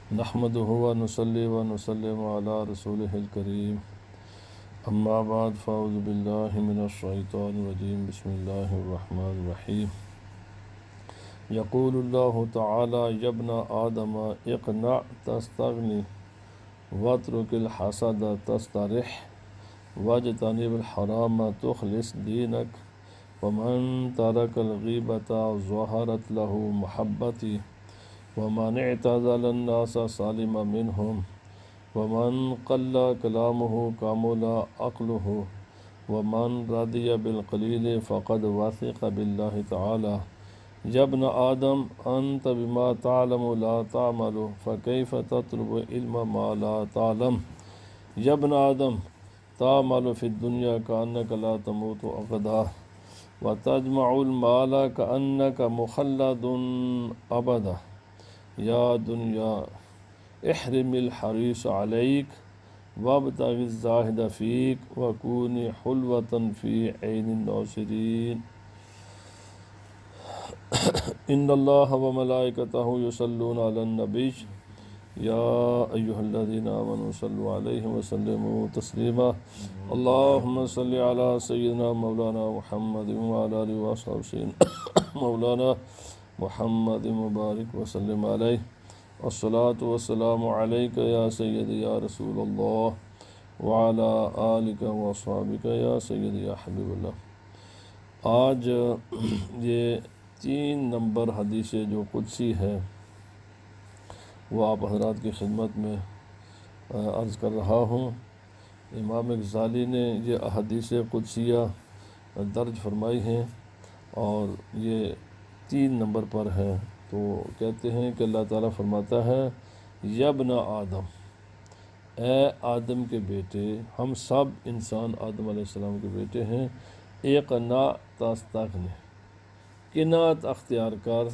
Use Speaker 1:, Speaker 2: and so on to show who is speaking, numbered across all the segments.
Speaker 1: نحمده ونصلي ونسلم على رسوله الكريم اما بعد فاعوذ بالله من الشيطان الرجيم بسم الله الرحمن الرحيم يقول الله تعالى يا ابن آدم اقنع تستغني واترك الحسد تسترح واجتنب الحرام تخلص دينك ومن ترك الغيبة ظهرت له محبتي ومن اعتزل الناس سالم منهم ومن قل كلامه كمل عقله ومن رضي بالقليل فقد وثق بالله تعالى يا ابن آدم أنت بما تعلم لا تعمل فكيف تطلب علم ما لا تعلم يا ابن آدم تعمل في الدنيا كأنك لا تموت أبدا وتجمع المال كأنك مخلد أبدا یا دنیا احرم الحریص علیک وابتغ الزاہد فیک وکونی حلوة فی عین الناصرین ان اللہ وملائکتہ یصلون علی النبی یا ایہا الذین آمنوا صلوا علیہ وسلموا تسلیما اللہم صل علی سیدنا مولانا محمد وعلی آلہ وصحبہ سیدنا مولانا محمد مبارک وسلم علیہ الصلاۃ والسلام علیک یا سیدی یا رسول اللہ وعلی آلک واصحابک یا سیدی یا حبیب اللہ۔ آج یہ 3 نمبر حدیث جو قدسی ہے وہ آپ حضرات کی خدمت میں عرض کر رہا ہوں۔ امام غزالی نے یہ احادیث قدسیہ درج فرمائی ہیں اور یہ 3 نمبر پر ہے۔ تو کہتے ہیں کہ اللہ تعالیٰ فرماتا ہے یا ابن آدم، اے آدم کے بیٹے، ہم سب انسان آدم علیہ السلام کے بیٹے ہیں، اقنع تستغنی، قناعت اختیار کر،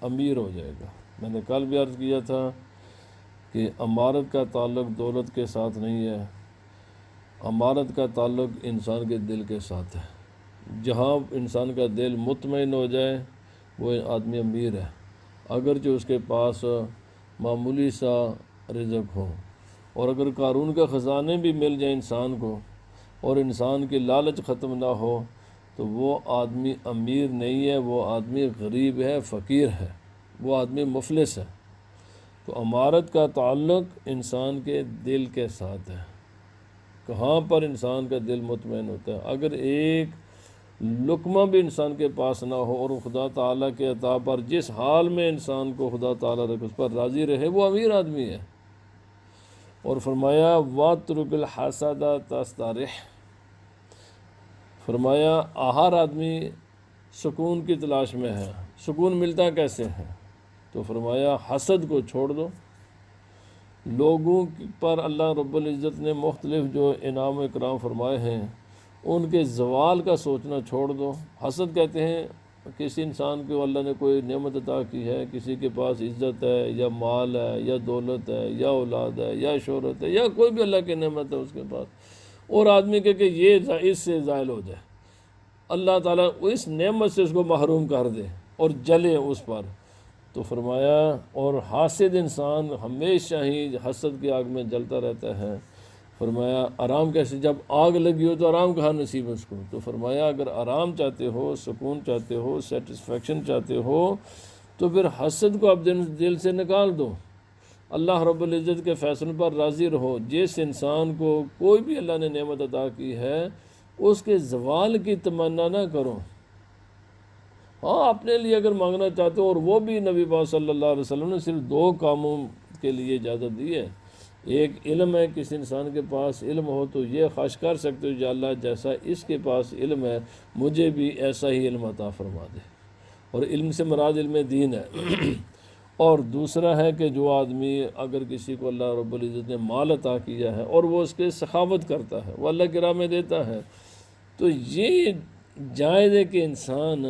Speaker 1: امیر ہو جائے گا۔ میں نے کل بھی عرض کیا تھا کہ امارت کا تعلق دولت کے ساتھ نہیں ہے، امارت کا تعلق انسان کے دل کے ساتھ ہے۔ جہاں انسان کا دل مطمئن ہو جائے وہ آدمی امیر ہے، اگرچہ اس کے پاس معمولی سا رزق ہو، اور اگر قارون کا خزانے بھی مل جائیں انسان کو اور انسان کی لالچ ختم نہ ہو تو وہ آدمی امیر نہیں ہے، وہ آدمی غریب ہے، فقیر ہے، وہ آدمی مفلس ہے۔ تو امارت کا تعلق انسان کے دل کے ساتھ ہے۔ کہاں پر انسان کا دل مطمئن ہوتا ہے؟ اگر ایک لقمہ بھی انسان کے پاس نہ ہو اور خدا تعالیٰ کے عطا پر جس حال میں انسان کو خدا تعالیٰ رکھ اس پر راضی رہے، وہ امیر آدمی ہے۔ اور فرمایا وَاتْرُكِ الْحَسَدَ تَسْتَرِحْ، فرمایا ہر آدمی سکون کی تلاش میں ہے۔ سکون ملتا کیسے ہے؟ تو فرمایا حسد کو چھوڑ دو۔ لوگوں پر اللہ رب العزت نے مختلف جو انعام و اکرام فرمائے ہیں ان کے زوال کا سوچنا چھوڑ دو۔ حسد کہتے ہیں کسی انسان کو اللہ نے کوئی نعمت عطا کی ہے، کسی کے پاس عزت ہے یا مال ہے یا دولت ہے یا اولاد ہے یا شہرت ہے یا کوئی بھی اللہ کی نعمت ہے اس کے پاس، اور آدمی کہ یہ اس سے زائل ہو جائے، اللہ تعالیٰ اس نعمت سے اس کو محروم کر دے اور جلے اس پر۔ تو فرمایا اور حاسد انسان ہمیشہ ہی حسد کی آگ میں جلتا رہتا ہے۔ فرمایا آرام کیسے؟ جب آگ لگی ہو تو آرام کہاں نصیب ہے اس کو؟ تو فرمایا اگر آرام چاہتے ہو، سکون چاہتے ہو، سیٹسفیکشن چاہتے ہو تو پھر حسد کو اب دل سے نکال دو۔ اللہ رب العزت کے فیصلے پر راضی رہو۔ جس انسان کو کوئی بھی اللہ نے نعمت عطا کی ہے اس کے زوال کی تمنا نہ کرو۔ ہاں اپنے لیے اگر مانگنا چاہتے ہو، اور وہ بھی نبی پاک صلی اللہ علیہ وسلم نے صرف 2 کاموں کے لیے اجازت دی ہے۔ ایک علم ہے، کسی انسان کے پاس علم ہو تو یہ خواہش کر سکتے ہو یا اللہ جیسا اس کے پاس علم ہے مجھے بھی ایسا ہی علم عطا فرما دے، اور علم سے مراد علم دین ہے۔ اور دوسرا ہے کہ جو آدمی اگر کسی کو اللہ رب العزت نے مال عطا کیا ہے اور وہ اس کے سخاوت کرتا ہے، وہ اللہ کی راہ میں دیتا ہے، تو یہ جائز ہے کہ انسان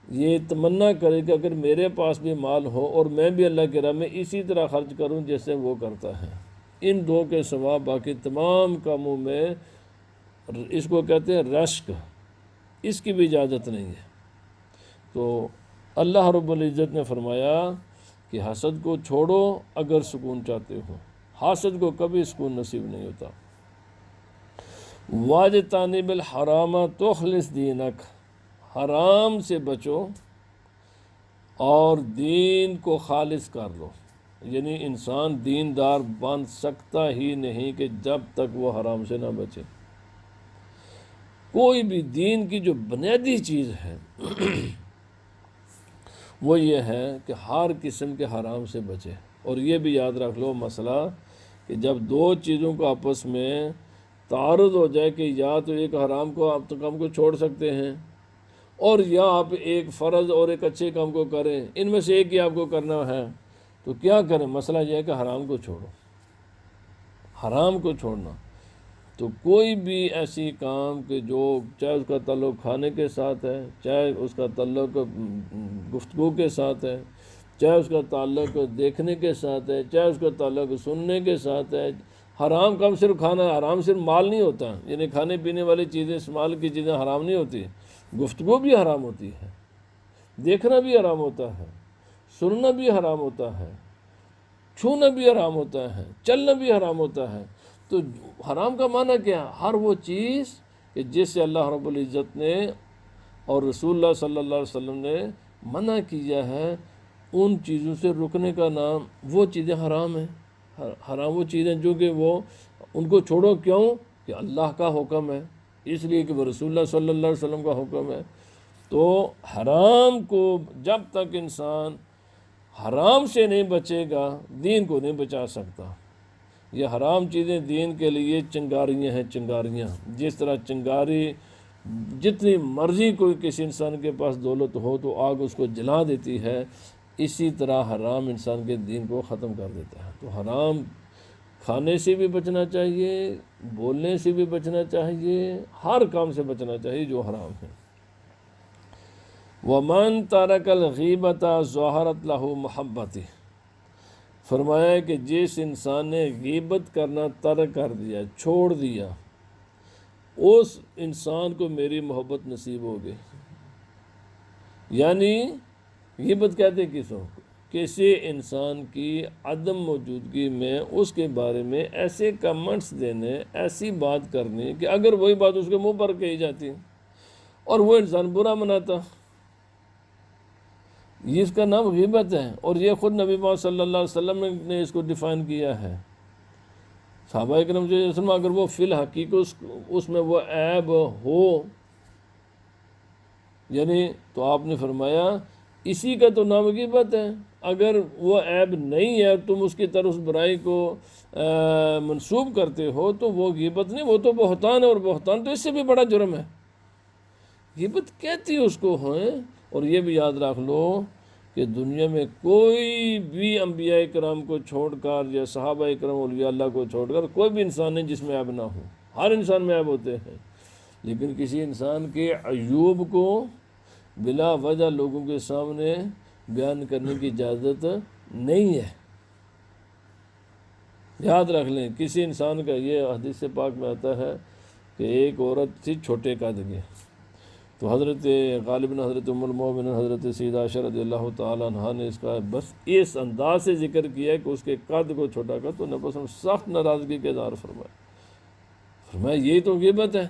Speaker 1: یہ تمنا کرے کہ اگر میرے پاس بھی مال ہو اور میں بھی اللہ کی راہ میں اسی طرح خرچ کروں جیسے وہ کرتا ہے۔ ان 2 کے سوا باقی تمام کاموں میں اس کو کہتے ہیں رشک، اس کی بھی اجازت نہیں ہے۔ تو اللہ رب العزت نے فرمایا کہ حسد کو چھوڑو اگر سکون چاہتے ہو، حاسد کو کبھی سکون نصیب نہیں ہوتا۔ واجتانب الحرام تخلص دینک، حرام سے بچو اور دین کو خالص کر لو، یعنی انسان دیندار بن سکتا ہی نہیں کہ جب تک وہ حرام سے نہ بچے۔ کوئی بھی دین کی جو بنیادی چیز ہے وہ یہ ہے کہ ہر قسم کے حرام سے بچے۔ اور یہ بھی یاد رکھ لو مسئلہ کہ جب دو چیزوں کو آپس میں تعارض ہو جائے کہ یا تو ایک حرام کو آپ تو کام کو چھوڑ سکتے ہیں، اور یا آپ ایک فرض اور ایک اچھے کام کو کریں، ان میں سے ایک ہی آپ کو کرنا ہے، تو کیا کریں؟ مسئلہ یہ ہے کہ حرام کو چھوڑو، حرام کو چھوڑنا۔ تو کوئی بھی ایسی کام کہ جو چاہے اس کا تعلق کھانے کے ساتھ ہے، چاہے اس کا تعلق گفتگو کے ساتھ ہے، چاہے اس کا تعلق دیکھنے کے ساتھ ہے، چاہے اس کا تعلق سننے کے ساتھ ہے، حرام کام صرف کھانا، حرام صرف مال نہیں ہوتا، یعنی کھانے پینے والی چیزیں، استعمال کی چیزیں حرام نہیں ہوتی، گفتگو بھی حرام ہوتی ہے، دیکھنا بھی حرام ہوتا ہے، سننا بھی حرام ہوتا ہے، چھونا بھی حرام ہوتا ہے، چلنا بھی حرام ہوتا ہے۔ تو حرام کا معنی کیا ہے؟ ہر وہ چیز کہ جس سے اللہ رب العزت نے اور رسول اللہ صلی اللہ علیہ وسلم نے منع کیا ہے، ان چیزوں سے رکنے کا نام وہ چیزیں حرام ہیں۔ حرام وہ چیزیں جو کہ وہ ان کو چھوڑو، کیوں کہ اللہ کا حکم ہے، اس لیے کہ وہ رسول اللہ صلی اللہ علیہ وسلم کا حکم ہے۔ تو حرام کو جب تک انسان حرام سے نہیں بچے گا، دین کو نہیں بچا سکتا۔ یہ حرام چیزیں دین کے لیے چنگاریاں ہیں، چنگاریاں۔ جس طرح چنگاری جتنی مرضی کوئی کسی انسان کے پاس دولت ہو تو آگ اس کو جلا دیتی ہے، اسی طرح حرام انسان کے دین کو ختم کر دیتا ہے۔ تو حرام کھانے سے بھی بچنا چاہیے، بولنے سے بھی بچنا چاہیے، ہر کام سے بچنا چاہیے جو حرام ہے۔ وَمَن تَرَكَ الْغِيبَةَ ظَهَرَتْ لَهُ مَحَبَّتِهِ، فرمایا کہ جس انسان نے غیبت کرنا ترک کر دیا، چھوڑ دیا، اس انسان کو میری محبت نصیب ہو گئی۔ یعنی غیبت کہتے کس کو؟ کسی انسان کی عدم موجودگی میں اس کے بارے میں ایسے کمنٹس دینے، ایسی بات کرنی کہ اگر وہی بات اس کے منہ پر کہی جاتی اور وہ انسان برا مناتا، یہ اس کا نام غیبت ہے۔ اور یہ خود نبی پاک صلی اللہ علیہ وسلم نے اس کو ڈیفائن کیا ہے۔ صحابہ اکرام صلی اللہ علیہ وسلم اگر وہ فی الحقیقت اس میں وہ عیب ہو، یعنی تو آپ نے فرمایا اسی کا تو نام غیبت ہے۔ اگر وہ عیب نہیں ہے تم اس کی طرف اس برائی کو منسوب کرتے ہو تو وہ غیبت نہیں، وہ تو بہتان ہے، اور بہتان تو اس سے بھی بڑا جرم ہے۔ غیبت کہتی اس کو ہیں۔ اور یہ بھی یاد رکھ لو کہ دنیا میں کوئی بھی انبیاء کرام کو چھوڑ کر یا صحابہ کرام اولیاء اللہ کو چھوڑ کر کوئی بھی انسان نہیں جس میں عیب نہ ہو، ہر انسان میں عیب ہوتے ہیں، لیکن کسی انسان کے عیوب کو بلا وجہ لوگوں کے سامنے بیان کرنے کی اجازت نہیں ہے۔ یاد رکھ لیں، کسی انسان کا، یہ حدیث پاک میں آتا ہے کہ ایک عورت تھی چھوٹے قد کی، تو حضرت غالباً حضرت ام المؤمنین حضرت سیدہ عائشہ رضی اللہ تعالیٰ عنہ نے اس کا بس اس انداز سے ذکر کیا کہ اس کے قد کو چھوٹا کر، تو نبی صلی اللہ علیہ وسلم سخت ناراضگی کا اظہار فرمایا یہی تو غیبت ہے۔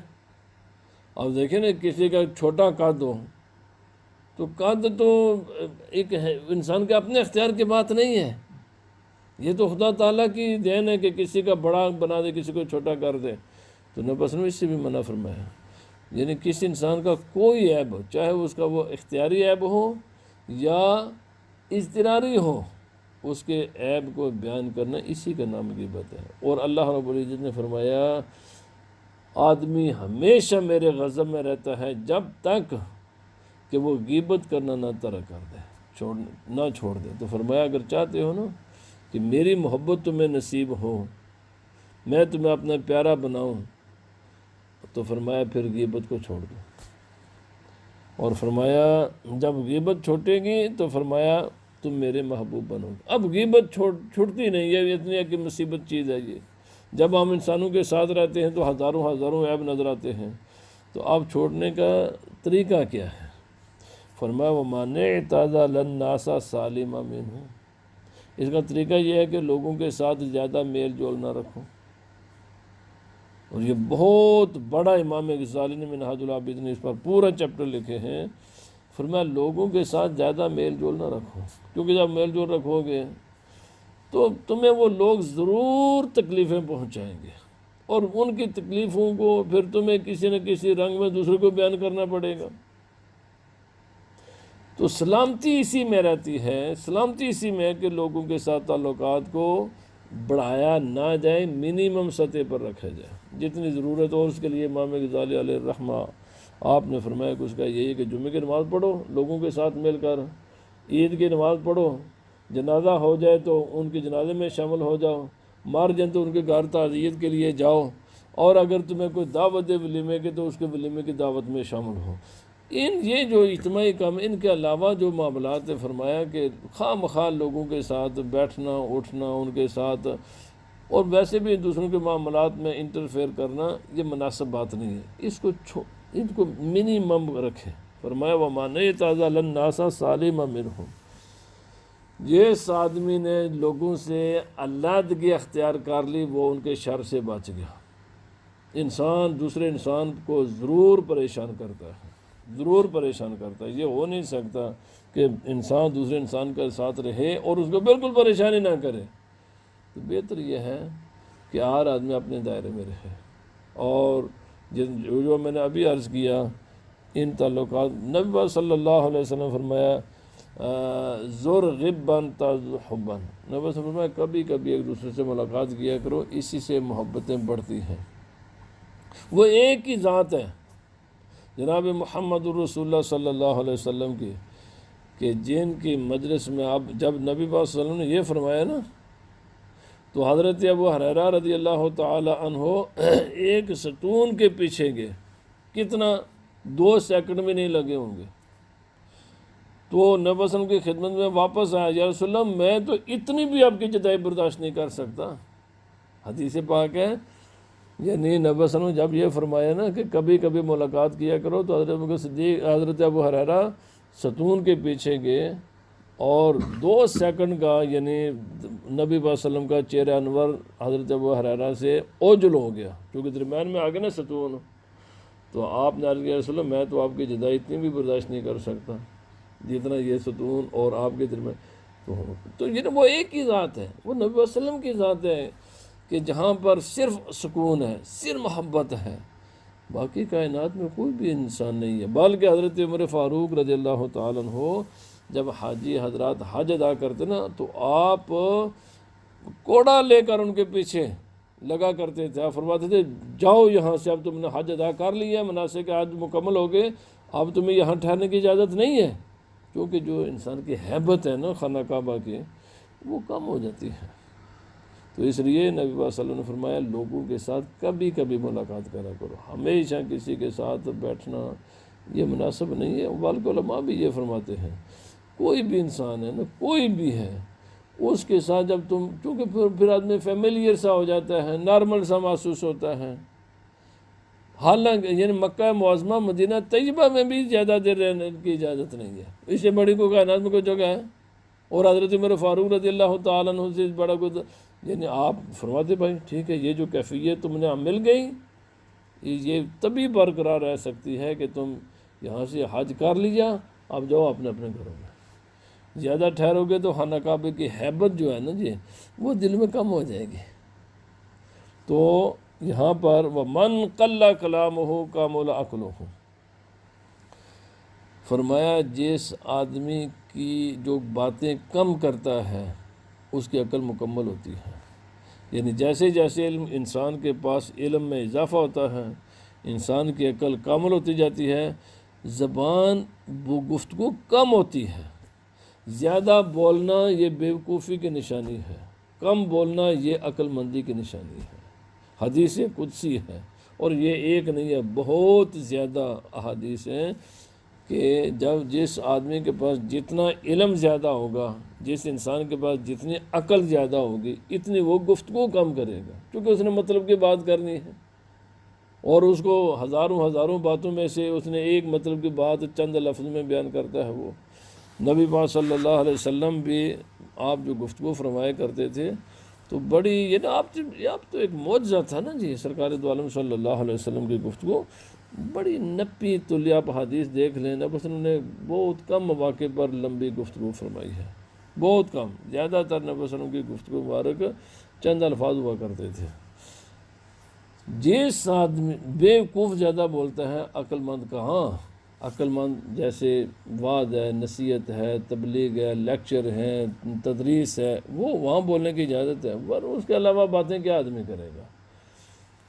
Speaker 1: اب دیکھیں نا، کسی کا چھوٹا قد ہو تو قد تو ایک انسان کے اپنے اختیار کی بات نہیں ہے، یہ تو خدا تعالیٰ کی دین ہے کہ کسی کا بڑا بنا دے، کسی کو چھوٹا کر دے۔ تو نبی صلی اللہ علیہ وسلم اس سے بھی منع فرمایا، یعنی کسی انسان کا کوئی عیب ہو، چاہے اس کا وہ اختیاری عیب ہو یا اضطراری ہو، اس کے عیب کو بیان کرنا اسی کا نام غیبت ہے۔ اور اللہ رب العزت نے فرمایا آدمی ہمیشہ میرے غضب میں رہتا ہے جب تک کہ وہ غیبت کرنا نہ ترک کر دے، نہ چھوڑ دے۔ تو فرمایا اگر چاہتے ہو نا کہ میری محبت تمہیں نصیب ہو، میں تمہیں اپنا پیارا بناؤں، تو فرمایا پھر غیبت کو چھوڑ دو۔ اور فرمایا جب غیبت چھوٹے گی تو فرمایا تم میرے محبوب بنو گے۔ اب غیبت چھوٹتی نہیں، یہ اتنی ایک مصیبت چیز ہے یہ۔ جب ہم انسانوں کے ساتھ رہتے ہیں تو ہزاروں عیب نظر آتے ہیں، تو اب چھوڑنے کا طریقہ کیا ہے؟ فرمایا وَمَنِ اعْتَزَلَ النَّاسَ سَالِمًا مِنْهُ، اس کا طریقہ یہ ہے کہ لوگوں کے ساتھ زیادہ میل جول نہ رکھو، اور یہ بہت بڑا امام غزالی نے منہاج العابدین نے اس پر پورا چیپٹر لکھے ہیں۔ فرمایا لوگوں کے ساتھ زیادہ میل جول نہ رکھو، کیونکہ جب میل جول رکھو گے تو تمہیں وہ لوگ ضرور تکلیفیں پہنچائیں گے، اور ان کی تکلیفوں کو پھر تمہیں کسی نہ کسی رنگ میں دوسرے کو بیان کرنا پڑے گا۔ تو سلامتی اسی میں رہتی ہے، سلامتی اسی میں ہے کہ لوگوں کے ساتھ تعلقات کو بڑھایا نہ جائے، منیمم سطح پر رکھا جائے جتنی ضرورت ہو۔ اس کے لیے امام غزالی علیہ الرحمہ آپ نے فرمایا کہ اس کا یہی ہے کہ جمعے کی نماز پڑھو لوگوں کے ساتھ مل کر، عید کی نماز پڑھو، جنازہ ہو جائے تو ان کے جنازے میں شامل ہو جاؤ، مار جائیں تو ان کے گھر تعزیت کے لیے جاؤ، اور اگر تمہیں کوئی دعوت ہے ولیمے کے تو اس کے ولیمے کی دعوت میں شامل ہو۔ یہ جو اجتماعی کام، ان کے علاوہ جو معاملات نے فرمایا کہ خواہ مخواہ لوگوں کے ساتھ بیٹھنا اٹھنا، ان کے ساتھ، اور ویسے بھی دوسروں کے معاملات میں انٹرفیئر کرنا، یہ مناسب بات نہیں ہے، ان کو منیمم رکھے۔ فرمایا وَمَا نَيْتَعْزَ لَلنَّاسَ سَالِمًا مِّنْهُمْ، جس آدمی نے لوگوں سے علیحدگی اختیار کر لی وہ ان کے شر سے بچ گیا۔ انسان دوسرے انسان کو ضرور پریشان کرتا ہے، ضرور پریشان کرتا ہے، یہ ہو نہیں سکتا کہ انسان دوسرے انسان کے ساتھ رہے اور اس کو بالکل پریشانی نہ کرے۔ تو بہتر یہ ہے کہ ہر آدمی اپنے دائرے میں رہے، اور جو میں نے ابھی عرض کیا ان تعلقات، نبی پاک صلی اللہ علیہ وسلم فرمایا زر غباً تزد حباً، نبی صلی اللہ علیہ وسلم فرمایا کبھی کبھی ایک دوسرے سے ملاقات کیا کرو، اسی سے محبتیں بڑھتی ہیں۔ وہ ایک ہی ذات ہے جناب محمد الرسول اللہ صلی اللہ علیہ وسلم کی، کہ جن کی مجلس میں اب جب نبی پاک صلی اللہ علیہ وسلم نے یہ فرمایا نا تو حضرت ابو ہریرہ رضی اللہ تعالی عنہ ایک ستون کے پیچھے گئے، کتنا 2 سیکنڈ میں نہیں لگے ہوں گے، تو نبی صلی اللہ علیہ وسلم کی خدمت میں واپس آیا، یا رسول اللہ میں تو اتنی بھی آپ کی جدائی برداشت نہیں کر سکتا۔ حدیث پاک ہے، یعنی نبی صلی اللہ علیہ وسلم جب یہ فرمایا نا کہ کبھی کبھی ملاقات کیا کرو، تو حضرت ابو ہریرہ ستون کے پیچھے گئے، اور 2 سیکنڈ کا یعنی نبی صلی اللہ علیہ وسلم کا چہرہ انور حضرت ابو ہریرہ سے اوجل ہو گیا، کیونکہ درمیان میں آ گیا نا ستون۔ تو آپ نے عرض کیا رسول اللہ میں تو آپ کی جدائی اتنی بھی برداشت نہیں کر سکتا جتنا یہ ستون اور آپ کے درمیان۔ تو یہ وہ ایک ہی ذات ہے، وہ نبی صلی اللہ علیہ وسلم کی ذات ہے کہ جہاں پر صرف سکون ہے، صرف محبت ہے، باقی کائنات میں کوئی بھی انسان نہیں ہے۔ بلکہ حضرت عمر فاروق رضی اللہ تعالیٰ عنہ جب حاجی حضرات حج ادا کرتے نا تو آپ کوڑا لے کر ان کے پیچھے لگا کرتے تھے، آپ فرماتے تھے جاؤ یہاں سے، اب تم نے حج ادا کر لیا ہے، مناسک حج مکمل ہو گئے، اب تمہیں یہاں ٹھہرنے کی اجازت نہیں ہے، کیونکہ جو انسان کی ہیبت ہے نا خانہ کعبہ کی وہ کم ہو جاتی ہے۔ تو اس لیے نبی صلی اللہ علیہ وسلم نے فرمایا لوگوں کے ساتھ کبھی کبھی ملاقات کرا کرو، ہمیشہ کسی کے ساتھ بیٹھنا یہ مناسب نہیں ہے۔ بلکہ علماء بھی یہ فرماتے ہیں کوئی بھی انسان ہے نا، کوئی بھی ہے، اس کے ساتھ جب تم، کیونکہ پھر آدمی فیملیئر سا ہو جاتا ہے، نارمل سا محسوس ہوتا ہے۔ حالانکہ یعنی مکہ معظمہ مدینہ طیبہ میں بھی زیادہ دیر رہنے کی اجازت نہیں ہے، اس سے بڑی کوئی کائنات میں کوئی جگہ ہے؟ اور حضرت عمر فاروق رضی اللہ تعالیٰ عنہ سے بڑا کوئی، یعنی آپ فرماتے بھائی ٹھیک ہے یہ جو کیفیت تم نے مل گئی یہ تبھی برقرار رہ سکتی ہے کہ تم یہاں سے حج کر لیا، اب جاؤ اپنے اپنے گھروں میں۔ زیادہ ٹھہرو گے تو خانہ کعبے کی ہیبت جو ہے نا جی وہ دل میں کم ہو جائے گی۔ تو یہاں پر وَمَنْ قَلَّ كَلَامُهُ كَامُلَ عَقْلُهُ، فرمایا جس آدمی کی جو باتیں کم کرتا ہے اس کی عقل مکمل ہوتی ہے۔ یعنی جیسے جیسے علم انسان کے پاس علم میں اضافہ ہوتا ہے انسان کی عقل کامل ہوتی جاتی ہے، زبان وہ گفتگو کم ہوتی ہے۔ زیادہ بولنا یہ بیوقوفی کی نشانی ہے، کم بولنا یہ عقل مندی کی نشانی ہے۔ حدیث قدسی ہے، اور یہ ایک نہیں ہے، بہت زیادہ احادیث ہیں کہ جس آدمی کے پاس جتنا علم زیادہ ہوگا، جس انسان کے پاس جتنی عقل زیادہ ہوگی اتنی وہ گفتگو کم کرے گا، کیونکہ اس نے مطلب کی بات کرنی ہے، اور اس کو ہزاروں باتوں میں سے اس نے ایک مطلب کی بات چند لفظ میں بیان کرتا ہے۔ وہ نبی پاک صلی اللہ علیہ وسلم بھی آپ جو گفتگو فرمایا کرتے تھے تو بڑی یہ نا آپ تو ایک معجزہ تھا نا جی، سرکار دو عالم صلی اللہ علیہ وسلم کی گفتگو بڑی نپی تلیہ آپ حدیث دیکھ لیں نا، بس انہوں نے بہت کم مواقع پر لمبی گفتگو فرمائی ہے، بہت کم، زیادہ تر نبی صلی اللہ علیہ وسلم کی گفتگو مبارک چند الفاظ ہوا کرتے تھے۔ جس آدمی بیوقوف زیادہ بولتا ہے، عقل مند کہاں؟ عقل مند جیسے وعظ ہے، نصیحت ہے، تبلیغ ہے، لیکچر ہے، تدریس ہے، وہ وہاں بولنے کی اجازت ہے، ورنہ اس کے علاوہ باتیں کیا آدمی کرے گا؟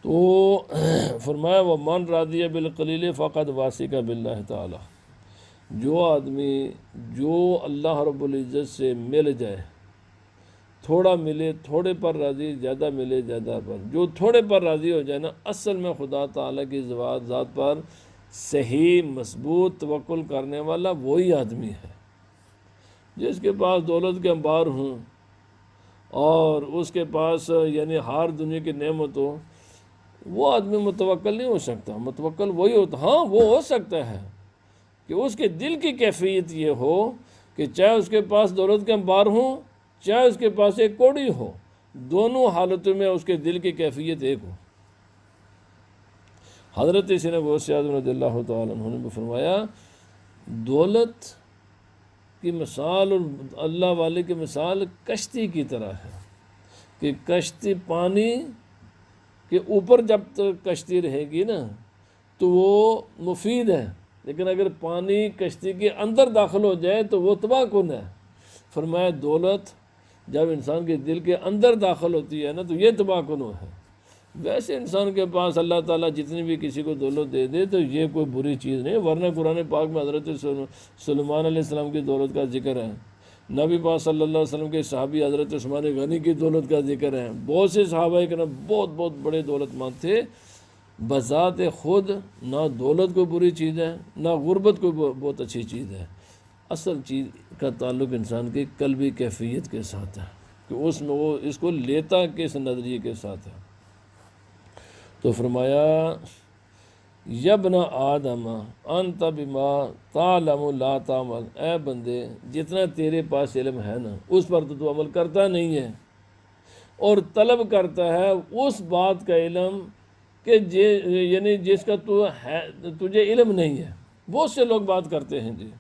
Speaker 1: تو فرمایا وَمَنْ رَضِيَ بِالْقَلِيلِ فَقَدْ وَاسِقَ بِاللَّهِ تعالی، جو آدمی جو اللہ رب العزت سے مل جائے، تھوڑا ملے تھوڑے پر راضی، زیادہ ملے زیادہ پر، جو تھوڑے پر راضی ہو جائے نا، اصل میں خدا تعالیٰ کی ذات پر صحیح مضبوط توکل کرنے والا وہی آدمی ہے۔ جس کے پاس دولت کے انبار ہوں اور اس کے پاس یعنی ہر دنیا کی نعمت ہو، وہ آدمی متوکل نہیں ہو سکتا۔ متوکل وہی ہوتا، ہاں وہ ہو سکتا ہے کہ اس کے دل کی کیفیت یہ ہو کہ چاہے اس کے پاس دولت کے انبار ہوں، چاہے اس کے پاس ایک کوڑی ہو، دونوں حالتوں میں اس کے دل کی کیفیت ایک ہو۔ حضرت سیدنا غوث اعظم رضی اللہ تعالیٰ عنہ نے بھی فرمایا، دولت کی مثال اور اللہ والے کی مثال کشتی کی طرح ہے کہ کشتی پانی کے اوپر جب تک کشتی رہے گی نا تو وہ مفید ہے، لیکن اگر پانی کشتی کے اندر داخل ہو جائے تو وہ تباہ کن ہے۔ فرمایا دولت جب انسان کے دل کے اندر داخل ہوتی ہے نا تو یہ تباہ کن ہے۔ ویسے انسان کے پاس اللہ تعالیٰ جتنی بھی کسی کو دولت دے دے تو یہ کوئی بری چیز نہیں، ورنہ قرآن پاک میں حضرت سلیمان علیہ السلام کی دولت کا ذکر ہے، نبی پاک صلی اللہ علیہ وسلم کے صحابی حضرت عثمان غنی کی دولت کا ذکر ہے، بہت سے صحابہ کرام بہت بڑے دولت مند تھے۔ بذات خود نہ دولت کوئی بری چیز ہے، نہ غربت کوئی بہت اچھی چیز ہے، اصل چیز کا تعلق انسان کی قلبی کیفیت کے ساتھ ہے کہ اس میں وہ اس کو لیتا کس نظریے کے ساتھ ہے۔ تو فرمایا یبن آدم انت بما تعلم لا تعمل، اے بندے جتنا تیرے پاس علم ہے نا اس پر تو عمل کرتا نہیں ہے، اور طلب کرتا ہے اس بات کا علم کہ یعنی جس کا تجھے علم نہیں ہے۔ بہت سے لوگ بات کرتے ہیں جی،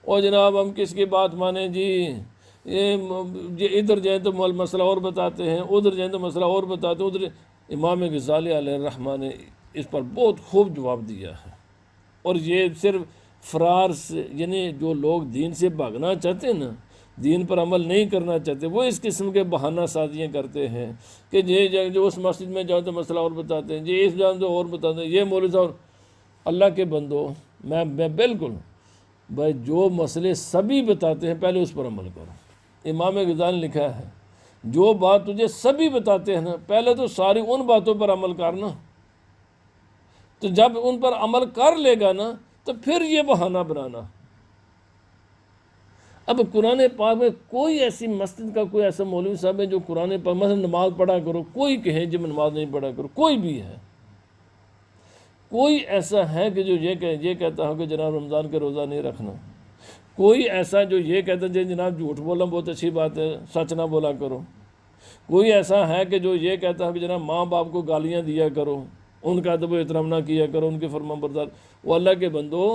Speaker 1: اور جناب ہم کس کی بات مانیں جی، یہ ادھر جائیں تو مسئلہ اور بتاتے ہیں، ادھر جائیں تو مسئلہ اور بتاتے ہیں، ادھر۔ امام غزالی علیہ الرحمہ نے اس پر بہت خوب جواب دیا ہے، اور یہ صرف فرار سے یعنی جو لوگ دین سے بھاگنا چاہتے ہیں نا، دین پر عمل نہیں کرنا چاہتے، وہ اس قسم کے بہانہ سازیاں کرتے ہیں کہ جو اس مسجد میں جاؤ تو مسئلہ اور بتاتے ہیں جی، اس جان تو اور بتاتے ہیں، یہ مولوی صاحب۔ اللہ کے بندو، میں بالکل بھائی جو مسئلے سبھی بتاتے ہیں پہلے اس پر عمل کرو۔ امام غزالی نے لکھا ہے جو بات تجھے سبھی بتاتے ہیں نا پہلے تو ساری ان باتوں پر عمل کرنا، تو جب ان پر عمل کر لے گا نا تو پھر یہ بہانہ بنانا۔ اب قرآن پاک میں کوئی ایسی مسجد کا کوئی ایسا مولوی صاحب ہے جو قرآن پاک مثلا نماز پڑھا کرو، کوئی کہے جب نماز نہیں پڑھا کرو، کوئی بھی ہے؟ کوئی ایسا ہے کہ جو یہ کہتا ہو کہ جناب رمضان کے روزہ نہیں رکھنا؟ کوئی ایسا جو یہ کہتا ہے جناب جھوٹ بولنا بہت اچھی بات ہے، سچ نہ بولا کرو؟ کوئی ایسا ہے کہ جو یہ کہتا ہے کہ جناب ماں باپ کو گالیاں دیا کرو، ان کا ادب و احترام نہ کیا کرو، ان کے فرمان بردار؟ وہ اللہ کے بندو،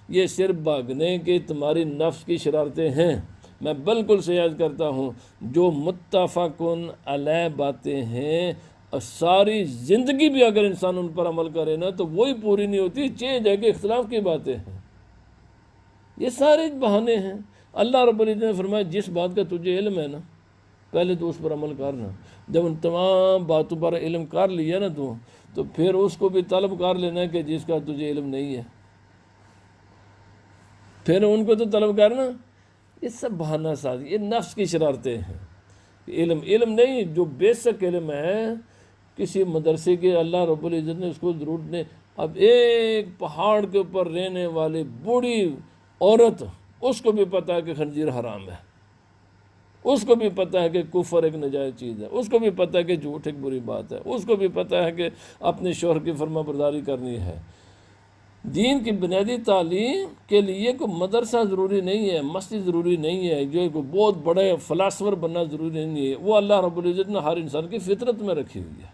Speaker 1: یہ صرف بھاگنے کی تمہاری نفس کی شرارتیں ہیں۔ میں بالکل سے عرض کرتا ہوں جو متفقن علیہ باتیں ہیں، ساری زندگی بھی اگر انسان ان پر عمل کرے نا تو وہی پوری نہیں ہوتی، چینج ہے کہ اختلاف کی باتیں ہیں، یہ سارے بہانے ہیں۔ اللہ رب العزت نے فرمایا جس بات کا تجھے علم ہے نا پہلے تو اس پر عمل کرنا، جب ان تمام باتوں پر علم کر لیا نا تو پھر اس کو بھی طلب کر لینا کہ جس کا تجھے علم نہیں ہے، پھر ان کو تو طلب کرنا۔ یہ سب بہانہ سازی، یہ نفس کی شرارتیں ہیں۔ علم نہیں، جو بیسک علم ہے کسی مدرسے کے اللہ رب العزت نے اس کو ضرورت نہیں۔ اب ایک پہاڑ کے اوپر رہنے والی بوڑھی عورت، اس کو بھی پتہ ہے کہ خنزیر حرام ہے، اس کو بھی پتہ ہے کہ کفر ایک ناجائز چیز ہے، اس کو بھی پتہ ہے کہ جھوٹ ایک بری بات ہے، اس کو بھی پتہ ہے کہ اپنے شوہر کی فرما برداری کرنی ہے، دین کی بنیادی تعلیم کے لیے کوئی مدرسہ ضروری نہیں ہے، مسجد ضروری نہیں ہے، جو کوئی بہت بڑے فلاسفر بننا ضروری نہیں ہے، وہ اللہ رب العزت نے ہر انسان کی فطرت میں رکھی ہوئی ہے،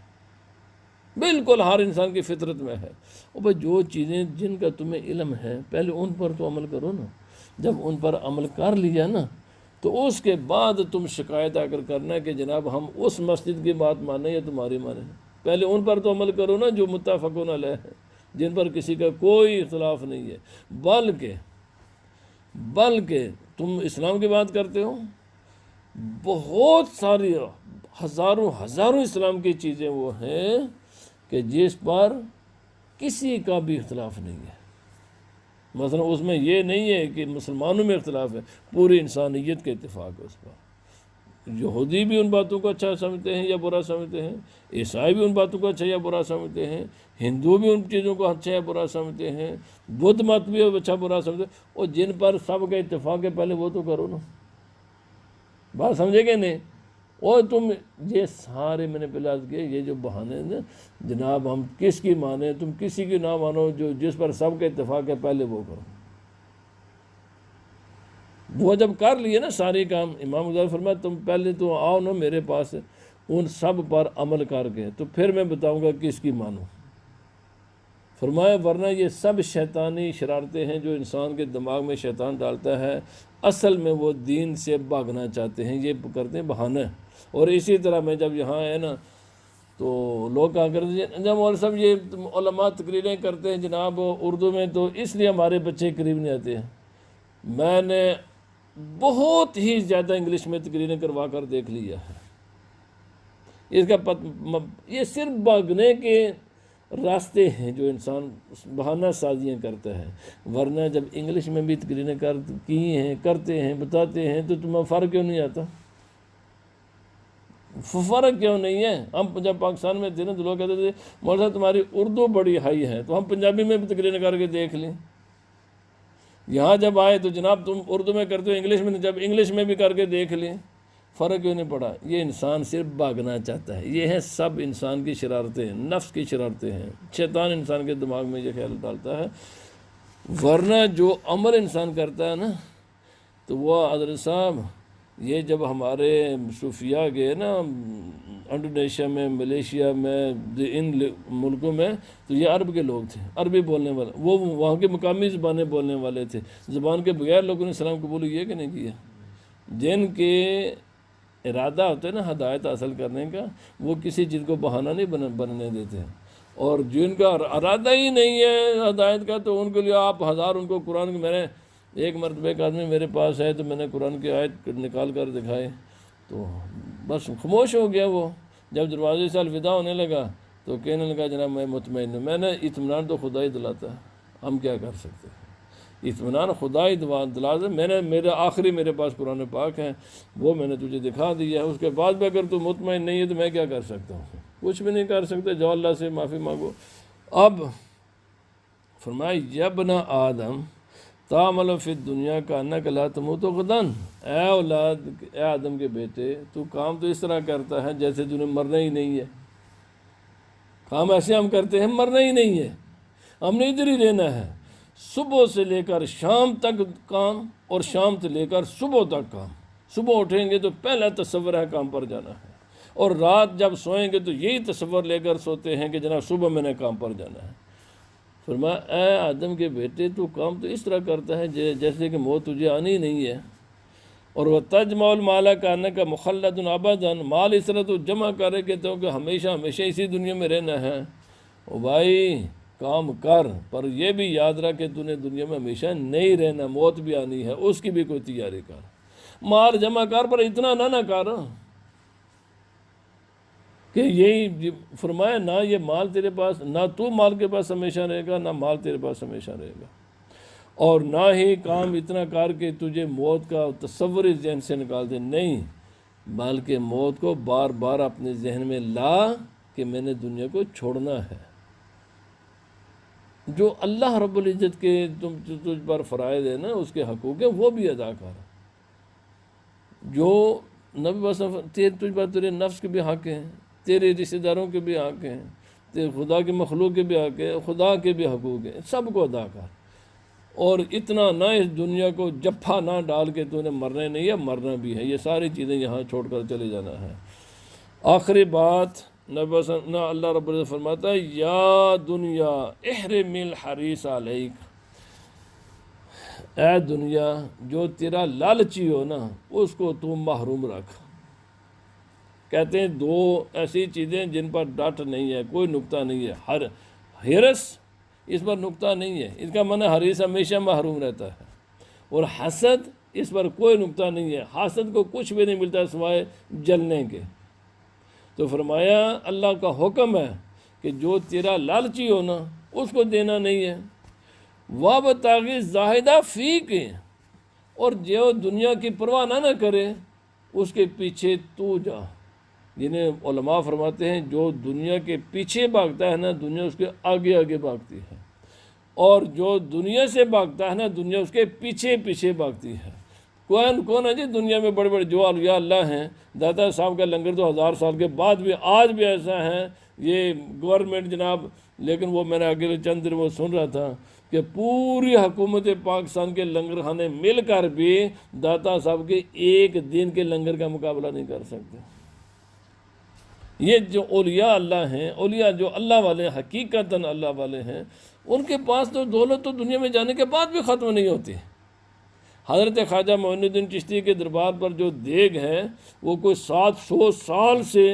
Speaker 1: بالکل ہر انسان کی فطرت میں ہے۔ اور بھائی جو چیزیں جن کا تمہیں علم ہے پہلے ان پر تو عمل کرو نا، جب ان پر عمل کر لیا نا تو اس کے بعد تم شکایت آ کر کرنا کہ جناب ہم اس مسجد کی بات مانیں یا تمہاری مانیں، پہلے ان پر تو عمل کرو نا جو متفقون علیہ ہیں، جن پر کسی کا کوئی اختلاف نہیں ہے۔ بلکہ تم اسلام کی بات کرتے ہو، بہت ساری ہزاروں اسلام کی چیزیں وہ ہیں کہ جس پر کسی کا بھی اختلاف نہیں ہے۔ مثلا اس میں یہ نہیں ہے کہ مسلمانوں میں اختلاف ہے، پوری انسانیت کے اتفاق ہے اس پر۔ یہودی بھی ان باتوں کو اچھا سمجھتے ہیں یا برا سمجھتے ہیں، عیسائی بھی ان باتوں کو اچھا یا برا سمجھتے ہیں، ہندو بھی ان چیزوں کو اچھا یا برا سمجھتے ہیں، بدھ مت بھی اچھا برا سمجھتے ہیں، اور جن پر سب کا اتفاق ہے پہلے وہ تو کرو نا، بات سمجھے کہ نہیں؟ اور تم یہ سارے میں نے پہلے عرض کیا یہ جو بہانے ہیں نا جناب ہم کس کی مانیں، تم کسی کی نہ مانو، جو جس پر سب کا اتفاق ہے پہلے وہ کرو۔ وہ جب کر لیے نا سارے کام، امام غزالی فرمایا تم پہلے تو آؤ نا میرے پاس ان سب پر عمل کر کے، تو پھر میں بتاؤں گا کس کی مانو۔ فرمایا ورنہ یہ سب شیطانی شرارتیں ہیں جو انسان کے دماغ میں شیطان ڈالتا ہے، اصل میں وہ دین سے بھاگنا چاہتے ہیں، یہ کرتے ہیں بہانے۔ اور اسی طرح میں جب یہاں ہے نا تو لوگ کہا کرتے ہیں جب مولوی صاحب یہ علماء تقریریں کرتے ہیں جناب اردو میں تو اس لیے ہمارے بچے قریب نہیں آتے ہیں۔ میں نے بہت ہی زیادہ انگلش میں تقریریں کروا کر دیکھ لیا ہے، اس کا یہ صرف بھاگنے کے راستے ہیں جو انسان بہانہ سازیاں کرتا ہے، ورنہ جب انگلش میں بھی تقریریں کرتے ہیں بتاتے ہیں تو تمہیں فرق کیوں نہیں آتا؟ فرق کیوں نہیں ہے؟ ہم جب پاکستان میں تھے نا تو لوگ کہتے تھے مولانا صاحب تمہاری اردو بڑی ہائی ہے، تو ہم پنجابی میں بھی تقریریں کر کے دیکھ لیں۔ یہاں جب آئے تو جناب تم اردو میں کرتے ہو انگلش میں، جب انگلش میں بھی کر کے دیکھ لیں، فرق کیوں نہیں پڑا؟ یہ انسان صرف بھاگنا چاہتا ہے، یہ ہے سب انسان کی شرارتیں ہیں، نفس کی شرارتیں ہیں، شیطان انسان کے دماغ میں یہ خیال ڈالتا ہے۔ ورنہ جو عمل انسان کرتا ہے نا تو وہ حضرت صاحب یہ جب ہمارے صوفیاء گئے نا انڈونیشیا میں، ملیشیا میں، ان ملکوں میں، تو یہ عرب کے لوگ تھے، عربی بولنے والے، وہ وہاں کے مقامی زبانیں بولنے والے تھے، زبان کے بغیر لوگوں نے اسلام قبول کیا کہ نہیں کیا؟ جن کے ارادہ ہوتا ہے نا ہدایت حاصل کرنے کا، وہ کسی چیز کو بہانہ نہیں بننے دیتے، اور جن کا ارادہ ہی نہیں ہے ہدایت کا تو ان کے لیے آپ ہزار ان کو قرآن کے، میں نے ایک مرتبہ ایک آدمی میرے پاس ہے تو میں نے قرآن کی آیت نکال کر دکھائے تو بس خاموش ہو گیا وہ۔ جب دروازے سے الوداع ہونے لگا تو کہنے لگا جناب میں مطمئن ہوں۔ میں نے اطمینان تو خدا ہی دلاتا ہے، ہم کیا کر سکتے ہیں، اطمینان خدا ہی دلاتا ہے۔ میرے پاس قرآن پاک ہے، وہ میں نے تجھے دکھا دیا ہے، اس کے بعد بھی اگر تو مطمئن نہیں ہے تو میں کیا کر سکتا ہوں؟ کچھ بھی نہیں کر سکتے، جاؤ اللہ سے معافی مانگو۔ اب فرمایا یا ابن آدم تعمل فی الدنیا کانک لا تموت غدا، اے آدم کے بیٹے تو کام تو اس طرح کرتا ہے جیسے تُو نے مرنا ہی نہیں ہے۔ کام ایسے ہم کرتے ہیں مرنا ہی نہیں ہے، ہم نے ادھر ہی رہنا ہے، صبح سے لے کر شام تک کام اور شام سے لے کر صبح تک کام۔ صبح اٹھیں گے تو پہلا تصور ہے کام پر جانا ہے، اور رات جب سوئیں گے تو یہی تصور لے کر سوتے ہیں کہ جناب صبح میں نے کام پر جانا ہے۔ فرمایا اے آدم کے بیٹے تو کام تو اس طرح کرتا ہے جیسے کہ موت تجھے آنی ہی نہیں ہے، اور وہ تجمع المال کانک مخلد ابدا، مال اس طرح تو جمع کرے کہ تو کہ ہمیشہ اسی دنیا میں رہنا ہے۔ او بھائی کام کر، پر یہ بھی یاد رکھ کہ تو نے دنیا میں ہمیشہ نہیں رہنا، موت بھی آنی ہے، اس کی بھی کوئی تیاری کر۔ مال جمع کر پر اتنا نہ کر کہ یہی فرمایا نہ یہ مال تیرے پاس، نہ تو مال کے پاس ہمیشہ رہے گا، نہ مال تیرے پاس ہمیشہ رہے گا، اور نہ ہی کام اتنا کر کے تجھے موت کا تصور اس ذہن سے نکال دے، نہیں، بلکہ موت کو بار بار اپنے ذہن میں لا کہ میں نے دنیا کو چھوڑنا ہے۔ جو اللہ رب العزت کے تجھ پر فرائض ہے نا، اس کے حقوق ہیں وہ بھی ادا کر۔ جو نبی بس تجھ پر تیرے نفس کے بھی حق ہیں، تیرے رشتہ داروں کے بھی حق ہیں، تو خدا کی مخلوق کے بھی حق ہے، خدا کے بھی حقوق ہیں، سب کو ادا کر، اور اتنا نہ اس دنیا کو جفا نہ ڈال کے تو نے مرنا نہیں ہے، مرنا بھی ہے، یہ ساری چیزیں یہاں چھوڑ کر چلے جانا ہے۔ آخری بات نہ اللہ رب العزت فرماتا ہے یا دنیا احرم الحریص علیک، اے دنیا جو تیرا لالچی ہو نا اس کو تو محروم رکھ۔ کہتے ہیں دو ایسی چیزیں جن پر ڈٹ نہیں ہے، کوئی نقطہ نہیں ہے، حرص اس پر نقطہ نہیں ہے، اس کا معنی حریص ہمیشہ محروم رہتا ہے، اور حسد اس پر کوئی نقطہ نہیں ہے، حاسد کو کچھ بھی نہیں ملتا سوائے جلنے کے۔ تو فرمایا اللہ کا حکم ہے کہ جو تیرا لالچی ہو نا اس کو دینا نہیں ہے، وابتغی زاہدہ فیک، اور جو دنیا کی پرواہ نہ کرے اس کے پیچھے تو جا۔ جنہیں علماء فرماتے ہیں جو دنیا کے پیچھے بھاگتا ہے نا دنیا اس کے آگے آگے بھاگتی ہے، اور جو دنیا سے بھاگتا ہے نا دنیا اس کے پیچھے پیچھے بھاگتی ہے۔ کون ہے جی دنیا میں بڑے بڑے جو اولیاء اللہ ہیں، داتا صاحب کا لنگر تو 1000 سال کے بعد بھی آج بھی ایسا ہے، یہ گورنمنٹ جناب، لیکن وہ میں نے اگلے چند دن وہ سن رہا تھا کہ پوری حکومت پاکستان کے لنگر خانے مل کر بھی داتا صاحب کے ایک دن کے لنگر کا مقابلہ نہیں کر سکتے۔ یہ جو اولیاء اللہ ہیں، اولیاء جو اللہ والے حقیقتاً اللہ والے ہیں، ان کے پاس تو دولت تو دنیا میں جانے کے بعد بھی ختم نہیں ہوتی۔ حضرت خواجہ معین الدین چشتی کے دربار پر جو دیگ ہے وہ کوئی 700 سال سے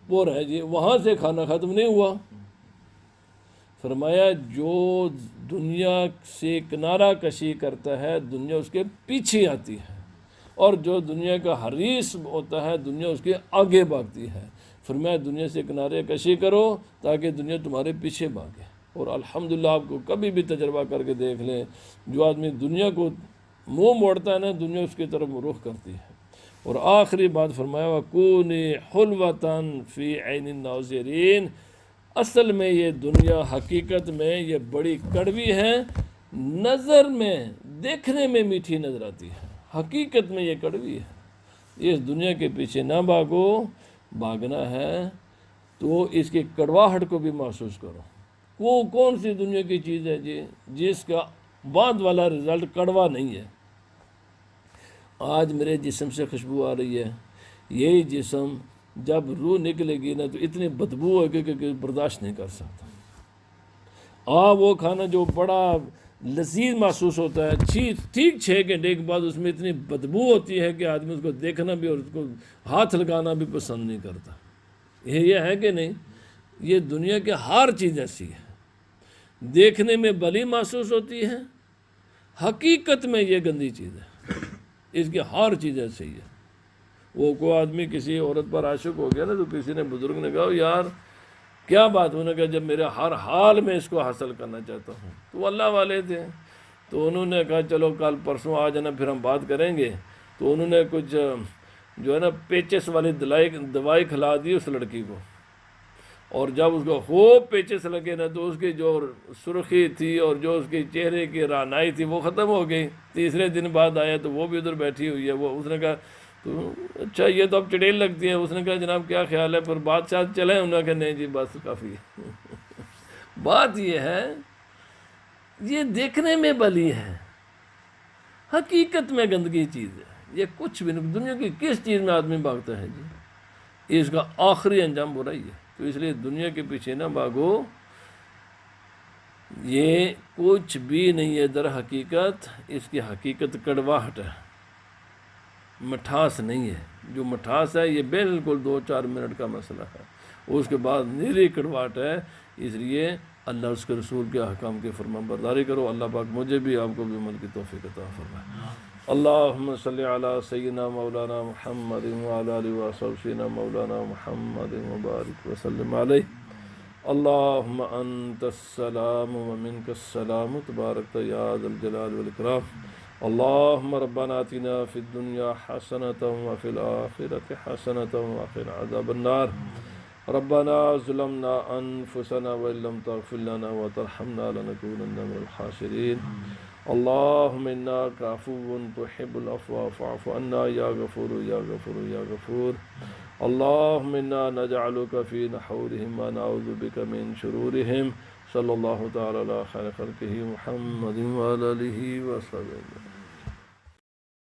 Speaker 1: پور ہے جی، وہاں سے کھانا ختم نہیں ہوا۔ فرمایا جو دنیا سے کنارہ کشی کرتا ہے دنیا اس کے پیچھے آتی ہے، اور جو دنیا کا حریص ہوتا ہے دنیا اس کے آگے بھاگتی ہے۔ فرمایا دنیا سے کنارے کشی کرو تاکہ دنیا تمہارے پیچھے بھاگے۔ اور الحمدللہ آپ کو کبھی بھی تجربہ کر کے دیکھ لیں، جو آدمی دنیا کو منہ موڑتا ہے نا دنیا اس کی طرف رخ کرتی ہے۔ اور آخری بات فرمایا وَكُونِ حُلْوَةً فِي عَيْنِ النَّاظِرِينَ، اصل میں یہ دنیا حقیقت میں یہ بڑی کڑوی ہے، نظر میں دیکھنے میں میٹھی نظر آتی ہے، حقیقت میں یہ کڑوی ہے۔ اس دنیا کے پیچھے نہ بھاگو، بھاگنا ہے تو اس کی کڑواہٹ کو بھی محسوس کرو۔ وہ کون سی دنیا کی چیز ہے جی جس کا بعد والا رزلٹ کڑوا نہیں ہے؟ آج میرے جسم سے خوشبو آ رہی ہے، یہی جسم جب روح نکلے گی نا تو اتنی بدبو ہوگی کہ برداشت نہیں کر سکتا۔ وہ کھانا جو بڑا لذیذ محسوس ہوتا ہے، ٹھیک 6 گھنٹے کے بعد اس میں اتنی بدبو ہوتی ہے کہ آدمی اس کو دیکھنا بھی اور اس کو ہاتھ لگانا بھی پسند نہیں کرتا۔ یہ ہے کہ نہیں؟ یہ دنیا کی ہر چیز ایسی ہے، دیکھنے میں بھلی محسوس ہوتی ہے، حقیقت میں یہ گندی چیز ہے، اس کی ہر چیز ایسی ہے۔ وہ کوئی آدمی کسی عورت پر عاشق ہو گیا نا تو کسی نے بزرگ نے کہا یار کیا بات، انہوں نے کہا جب میرے ہر حال میں اس کو حاصل کرنا چاہتا ہوں۔ تو وہ اللہ والے تھے تو انہوں نے کہا چلو کل پرسوں آ جانا پھر ہم بات کریں گے۔ تو انہوں نے کچھ جو ہے نا پیچس والی دوائی کھلا دی اس لڑکی کو، اور جب اس کو خوب پیچس لگے نا تو اس کی جو سرخی تھی اور جو اس کے چہرے کی رعنائی تھی وہ ختم ہو گئی۔ تیسرے دن بعد آیا تو وہ بھی ادھر بیٹھی ہوئی ہے، اس نے کہا تو اچھا یہ تو اب چڑیل لگتی ہے۔ اس نے کہا جناب کیا خیال ہے پر بات ساتھ چلیں؟ انہوں نے کہا نہیں جی بس کافی ہے۔ بات یہ ہے یہ دیکھنے میں بھلی ہے، حقیقت میں گندگی چیز ہے، یہ کچھ بھی نہیں۔ دنیا کی کس چیز میں آدمی بھاگتا ہے جی؟ اس کا آخری انجام برائی ہے۔ تو اس لیے دنیا کے پیچھے نہ بھاگو، یہ کچھ بھی نہیں ہے در حقیقت، اس کی حقیقت کڑواہٹ ہے، مٹھاس نہیں ہے۔ جو مٹھاس ہے یہ بالکل 2-4 منٹ کا مسئلہ ہے، اس کے بعد نیری کڑواہٹ ہے۔ اس لیے اللہ اس کے رسول کے احکام کی فرمان برداری کرو۔ اللہ پاک مجھے بھی آپ کو بھی عمل کی توفیق عطا فرمائے۔ اللہم صلی علی سیدنا مولانا محمد وعلی آلہ وصحبہ سیدنا مولانا محمد وبارک وسلم علیہ۔ اللہم انت السلام ومنک السلام تبارک یا ذا الجلال والاکرام۔ اللہم ربنا آتنا فی الدنیا حسنۃ وفی الآخرۃ حسنۃ وقنا عذاب النار۔ ربنا ظلمنا انفسنا وان لم تغفر لنا وترحمنا لنكونن من الخاسرین۔ اللهم إنك عفو تحب العفو فاعف عنا يا غفور يا غفور يا غفور. اللهم إنا نجعلك في نحورهم ونعوذ بك من شرورهم. صلی اللہ تعالی علی خیر خلقہ محمد وعلی آلہ وصحبہ.